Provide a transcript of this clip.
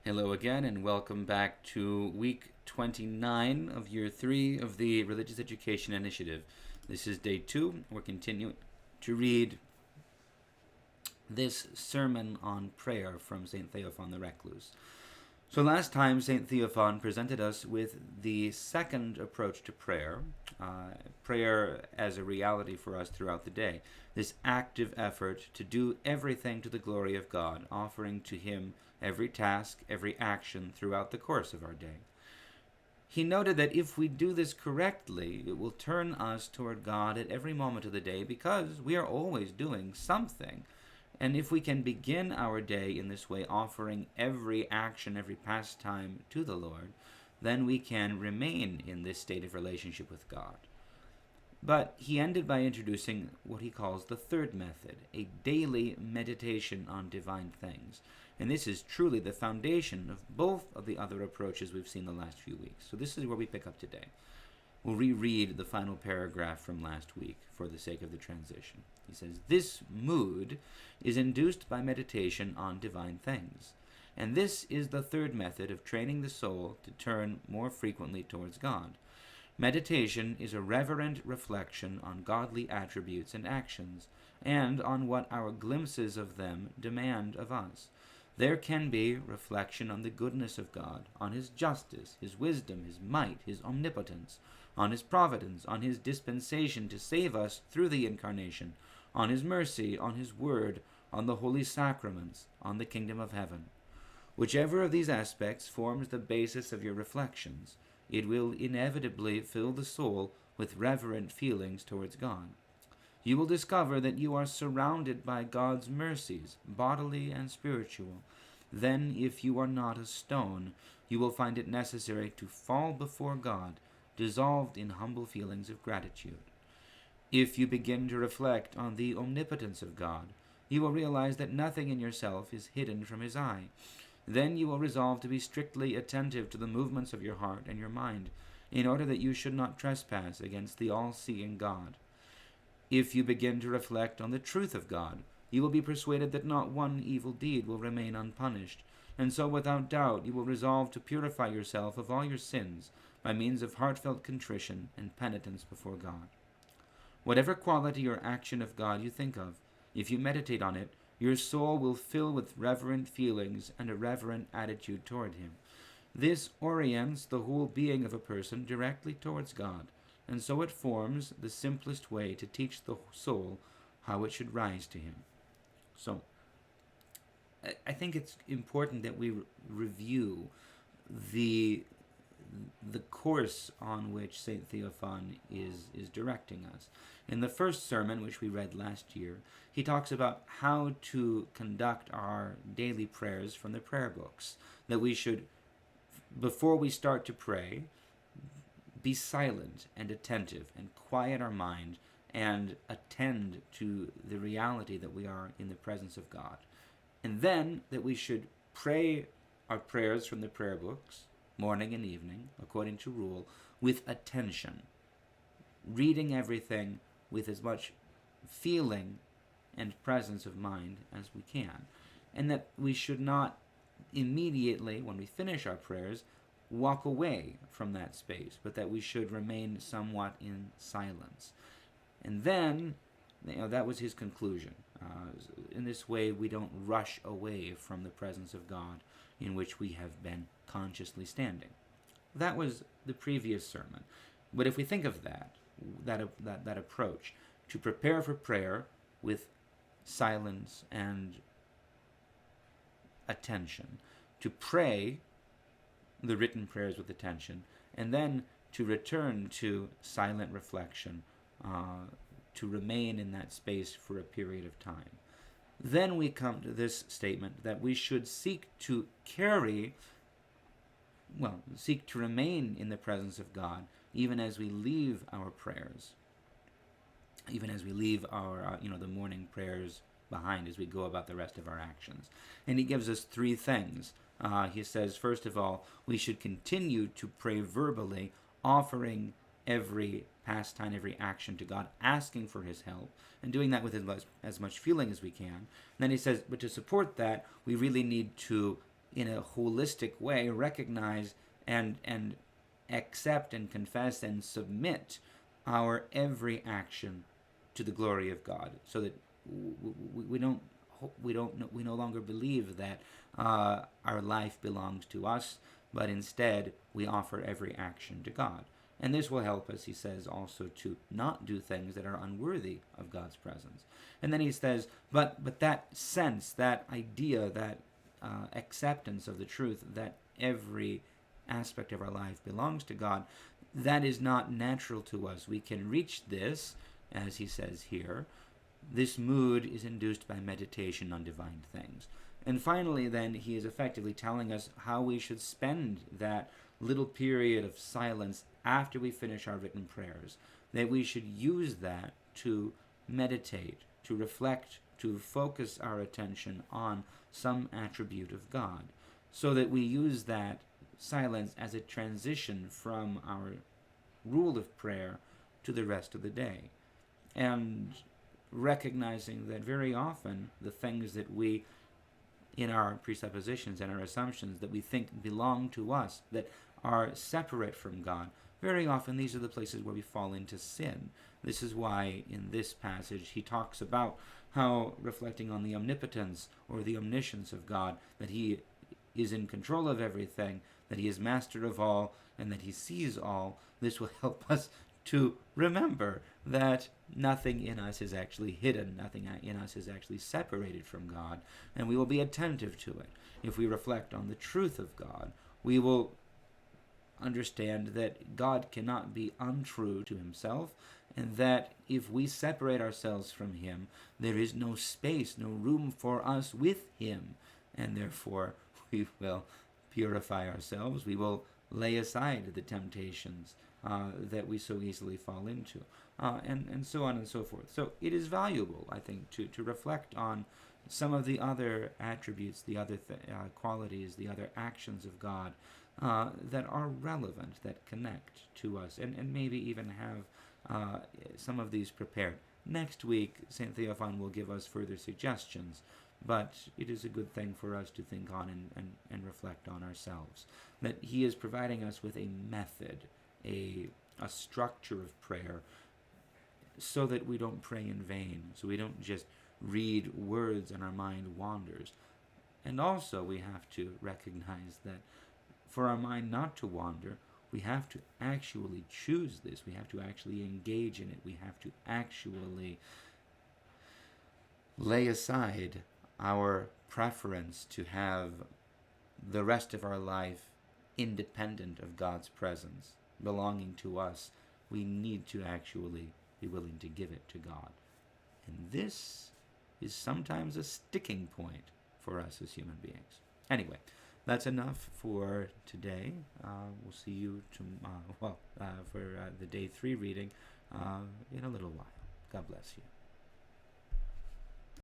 Hello again, and welcome back to week 29 of year 3 of the Religious Education Initiative. This is day 2. We're continuing to read this sermon on prayer from St. Theophan the Recluse. So last time, St. Theophan presented us with the second approach to prayer, prayer as a reality for us throughout the day, this active effort to do everything to the glory of God, offering to Him every task, every action throughout the course of our day. He noted that if we do this correctly, it will turn us toward God at every moment of the day because we are always doing something. And if we can begin our day in this way, offering every action, every pastime to the Lord, then we can remain in this state of relationship with God. But he ended by introducing what he calls the third method, a daily meditation on divine things. And this is truly the foundation of both of the other approaches we've seen the last few weeks. So this is where we pick up today. We'll reread the final paragraph from last week for the sake of the transition. He says, "This mood is induced by meditation on divine things. And this is the third method of training the soul to turn more frequently towards God. Meditation is a reverent reflection on godly attributes and actions, and on what our glimpses of them demand of us. There can be reflection on the goodness of God, on His justice, His wisdom, His might, His omnipotence, on His providence, on His dispensation to save us through the Incarnation, on His mercy, on His word, on the holy sacraments, on the kingdom of heaven. Whichever of these aspects forms the basis of your reflections, it will inevitably fill the soul with reverent feelings towards God. You will discover that you are surrounded by God's mercies, bodily and spiritual. Then, if you are not a stone, you will find it necessary to fall before God, dissolved in humble feelings of gratitude. If you begin to reflect on the omnipotence of God, you will realize that nothing in yourself is hidden from His eye. Then you will resolve to be strictly attentive to the movements of your heart and your mind, in order that you should not trespass against the all-seeing God. If you begin to reflect on the truth of God, you will be persuaded that not one evil deed will remain unpunished, and so without doubt you will resolve to purify yourself of all your sins by means of heartfelt contrition and penitence before God. Whatever quality or action of God you think of, if you meditate on it, your soul will fill with reverent feelings and a reverent attitude toward Him. This orients the whole being of a person directly towards God, and so it forms the simplest way to teach the soul how it should rise to Him." So, I think it's important that we review the course on which St. Theophan is directing us. In the first sermon, which we read last year, he talks about how to conduct our daily prayers from the prayer books, that we should, before we start to pray, be silent and attentive and quiet our mind and attend to the reality that we are in the presence of God. And then that we should pray our prayers from the prayer books, morning and evening, according to rule, with attention, reading everything with as much feeling and presence of mind as we can. And that we should not immediately, when we finish our prayers, walk away from that space, but that we should remain somewhat in silence. And then, that was his conclusion. In this way, we don't rush away from the presence of God in which we have been consciously standing. That was the previous sermon. But if we think of that approach, to prepare for prayer with silence and attention, to pray the written prayers with attention, and then to return to silent reflection, to remain in that space for a period of time. Then we come to this statement that we should seek to remain in the presence of God, even as we leave our prayers, even as we leave our, the morning prayers behind as we go about the rest of our actions. And he gives us three things. He says, first of all, we should continue to pray verbally, offering every pastime, every action to God, asking for His help, and doing that with as much feeling as we can. And then he says, but to support that, we really need to in a holistic way, recognize and accept and confess and submit our every action to the glory of God, so that we no longer believe that our life belongs to us, but instead we offer every action to God. And this will help us, he says, also to not do things that are unworthy of God's presence. And then he says, but that sense, that idea, that acceptance of the truth that every aspect of our life belongs to God, that is not natural to us. We can reach this, as he says here. This mood is induced by meditation on divine things. And finally, then, he is effectively telling us how we should spend that little period of silence after we finish our written prayers, that we should use that to meditate, to reflect, to focus our attention on some attribute of God, so that we use that silence as a transition from our rule of prayer to the rest of the day. And recognizing that very often the things that we, in our presuppositions and our assumptions, that we think belong to us, that are separate from God, very often these are the places where we fall into sin. This is why in this passage he talks about how, reflecting on the omnipotence or the omniscience of God, that he is in control of everything, that he is master of all, and that he sees all. This will help us to remember that nothing in us is actually hidden, nothing in us is actually separated from God, and we will be attentive to it. If we reflect on the truth of God, we will understand that God cannot be untrue to himself, and that if we separate ourselves from him, there is no space, no room for us with him, and therefore we will purify ourselves, we will lay aside the temptations that we so easily fall into, and so on and so forth. So it is valuable, I think, to reflect on some of the other attributes, the other qualities, the other actions of God that are relevant, that connect to us, and maybe even have some of these prepared. Next week, St. Theophan will give us further suggestions, but it is a good thing for us to think on and reflect on ourselves, that he is providing us with a method, a structure of prayer, so that we don't pray in vain, so we don't just read words and our mind wanders. And also we have to recognize that for our mind not to wander, we have to actually choose this. We have to actually engage in it. We have to actually lay aside our preference to have the rest of our life independent of God's presence, belonging to us. We need to actually be willing to give it to God. And this is sometimes a sticking point for us as human beings. Anyway, that's enough for today. We'll see you for the day 3 reading in a little while. God bless you.